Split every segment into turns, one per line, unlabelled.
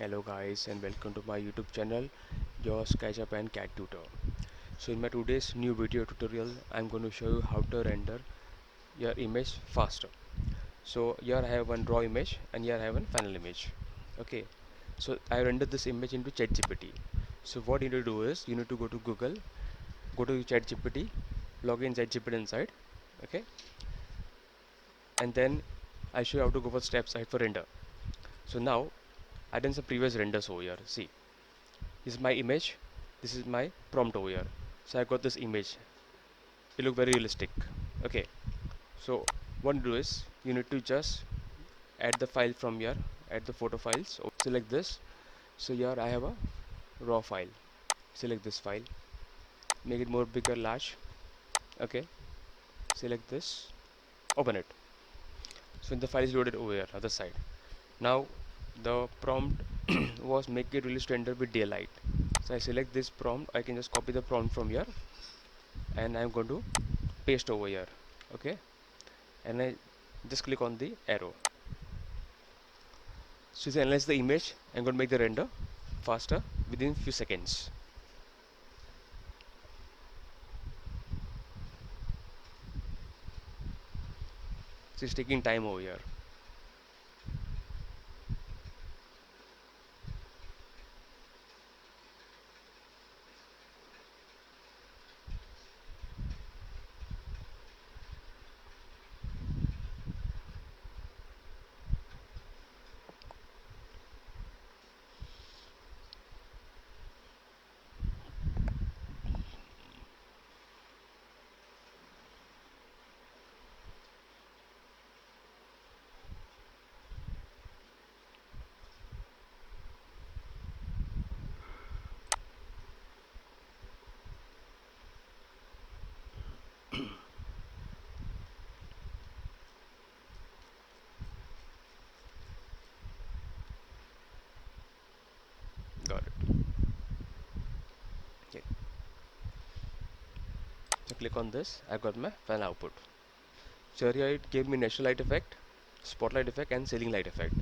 Hello guys and welcome to my YouTube channel, your SketchUp and CAD tutor. So in my today's new video tutorial I'm going to show you how to render your image faster. So here I have one raw image and here I have one final image. Okay, so I rendered this image into chatgpt. So what you need to do is you need to go to Google, go to chatgpt, log in chatgpt inside. Okay, and then I show you how to go for steps ahead for render. So now I done some previous renders over here. See, this is my image, this is my prompt over here. So I got this image, it look very realistic. Okay, so what you do is you need to just add the file from here, add the photo files. So select this. So here I have a raw file. Select this file, make it more bigger, large. Okay, select this, open it. So the file is loaded over here other side. Now the prompt was make it release render with daylight. So I select this prompt, I can just copy the prompt from here and I'm going to paste over here. Okay, and I just click on the arrow. So to analyze the image, I'm going to make the render faster within few seconds. So it's taking time over here. Got it. Okay. So click on this, I got my final output. So here it gave me natural light effect, spotlight effect and ceiling light effect.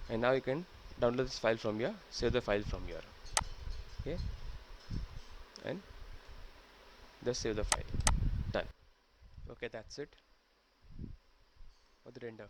And now you can download this file from here, save the file from here. Okay, and just save the file. Done. Okay, that's it for the render.